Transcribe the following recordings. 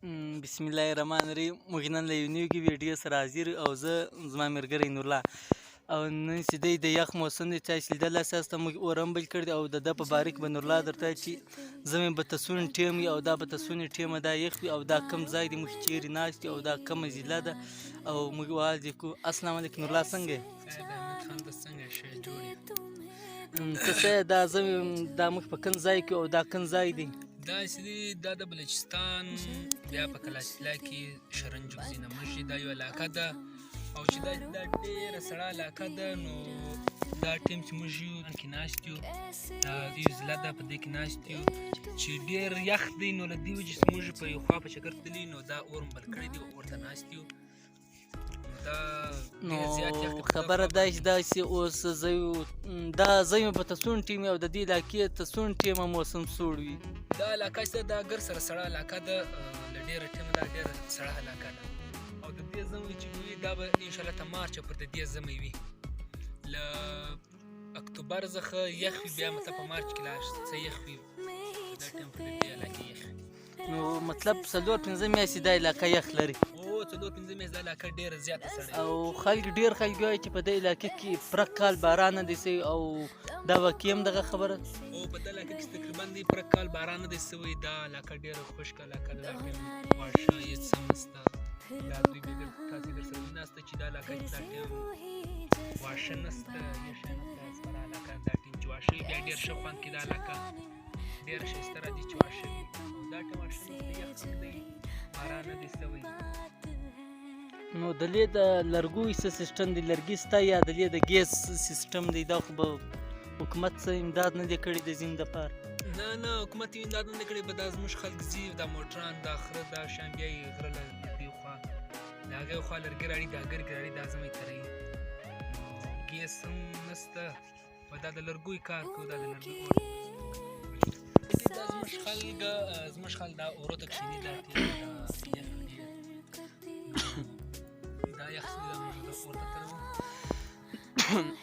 بسم الله الرحمن الرحیم. موږ نن له یو نوي ویډیو سره حاضر او زه زما ملګری نورالله او نن چې دی د یخ موسم دی تاسو لیدلی اساس ته موږ اور هم بل کړی دی او د ده په باره کې به نورالله درته چې زمې به تسون ټیم وي او دا به تسون ټیمه دا یخ وي او دا کم ځای دی موږ چیرې ناست یو او دا کمه ضلع ده او موږ وال دی کو. السلام علیکم نورالله، څنګه یې؟ ته څه یې؟ دا موږ په کوم ځای کې او دا کوم ځای دی؟ دا چې دی دا د بلوچستان بیا په کلاشلا کې شرنج ځینه مشي دا یو علاقه ده او چې دا ډېره سړه علاقه ده. نو دا ټیم چې موږ یو کې ناست یو دا یو ضلع ده په دې کې ناست یو چې ډېر یخ دی. نو له دې وجې چې موږ په یو خوا په چکر تللي نو دا اور هم بل کړی دی اور ته ناست یو. نو خبره دا چې داسې اوس دا زه یم په تسون ټیم او د دې علاقې تسون ټیمه موسم سوړ وي. دا علاقه چې دا ګر سره سړه علاقه ده له ډېره ټیمه دا ډېره سړه علاقه ده او د دې ژمی چې وي دا به انشاءالله تر مارچه پر د دې ژمی وي. له اکتوبر څخه یخ وي بیا مطلب په مارچ کې لا څه یخ وي دا ټیم په دې علاقې یخ. نو مطلب 4-5 میاشتې دا علاقه یخ لري. 4-5 میاشتې دا علاقه ډېره زیاته سړه او ډېر خلک وایي چې په دې علاقې کې پرک کال باران نه دی سوی او دا واقعي هم دغه خبره او په دې علاقه کې تقریبا دی پرک کال باران نه دی سوی. دا علاقه ډېره خشک علاقه ده واښه هېڅ هم نشته. دا دوی تاسې در سره ناسته چې دا علاقه کې دا ټیم واښه نشته یخه نشته سپره علاقه دا ټیم چې واښه وي بیا ډېر ښه خوند کوي. دا علاقه ډېره ښایسته راځي چې واښه وي او دا ټیم واښه نشته یخ هم دی باران نه دی سوی. نو دلې د لرګیو څه سیسټم دی؟ لرګي شته یا دلې د ګیس سیسټم دی؟ دا خو به حکومت څه امداد نه دی کړی د ځین دپاره؟ نه حکومت یې امداد نه دی کړی. به دا زموږ خلک ځي دا موټران دا خره دا شیان بیا یې غره له دې خوا د هغې خوا لرګي راړي دا ګرګې راړي دا ژمی ته رايي. ګیس هم نشته به دا د لرګیو کار کوو دا د لرګیو دا زموږ خلک دا اورو ته کښېني دا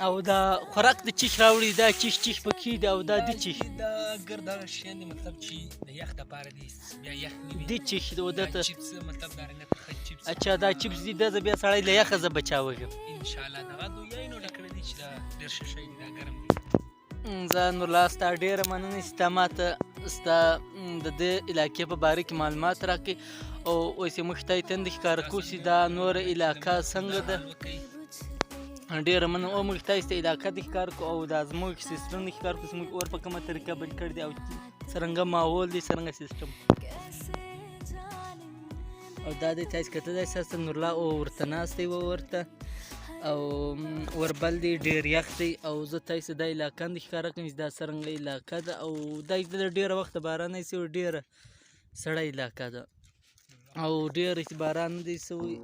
او دا خوراک د چیش راوړي دا چیش پکې دی او دا د چیش دا ګرد هغه شیان دي مطلب چې د یخ دپاره دي بیا یخ نه وي. د چیش او دا چیپس مطلب دا رنګه ترخه چیپس. اچھا دا چیپس دي دا بیا سړی له یخه زه بچاوږم انشاءالله. دغه دوی نو ډکړی دي چې دا ډېر ښه شی دی دا ګرم دی. زه نورالله ستا ډېره مننه چې تا ماته ستا د دې علاقې په باره کې معلومات راکړې او اوس یې موږ ته یې تندې ښکاره کړو چې دا نوره علاقه څنګه ده. ډېره مننه او موږ تاسو ته علاقه دې ښکار کړو او دا زموږ سیسټم دې ښکار کړو چې موږ اور په کومه طریقه بل کړی دی او څرنګه ماحول دی څرنګه سیسټم او دا دی تاسو کتلی اساسا نورالله او ورته ناست دی ورته او وربل دی ډېر یخ دی او زه تاسو دا علاقه هم دې ښکاره کړم چې دا څرنګه علاقه ده او دا ډېره وخته باران نه سوی ډېره سړه علاقه ده او ډېر چې باران نه دی سوی.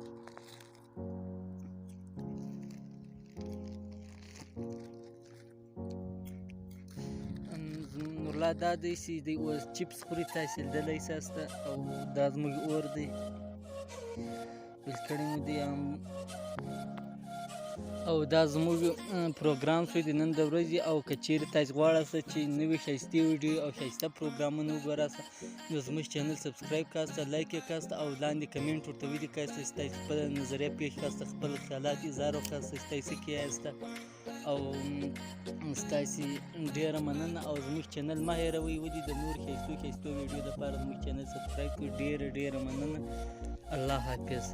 نورالله دا دی چې دی اوس چیپس خوري تاسې لیدلی اساس ته او دا زموږ اور دی بل کړی مو دی او دا زموږ پروګرام شوی د نن د ورځې او که چیرې تاسې غواړئ چې نوې ښایستې ویډیو او ښایسته پروګرامونه وګورئ نو زموږ چینل سبسکرایب کړئ لایک یې کړئ او لاندې کمنټ ورته ولیکئ چې تاسې خپله نظریه پېښ کړئ خپل خیالات اظهار وکړئ چې تاسې کې یاست او ستاسې ډېره مننه او زموږ چینل مه هېروئ ولې د نور ښایستو ویډیو دپاره زموږ چینل سبسکرایب کړئ. ډېره مننه. الله حافظ.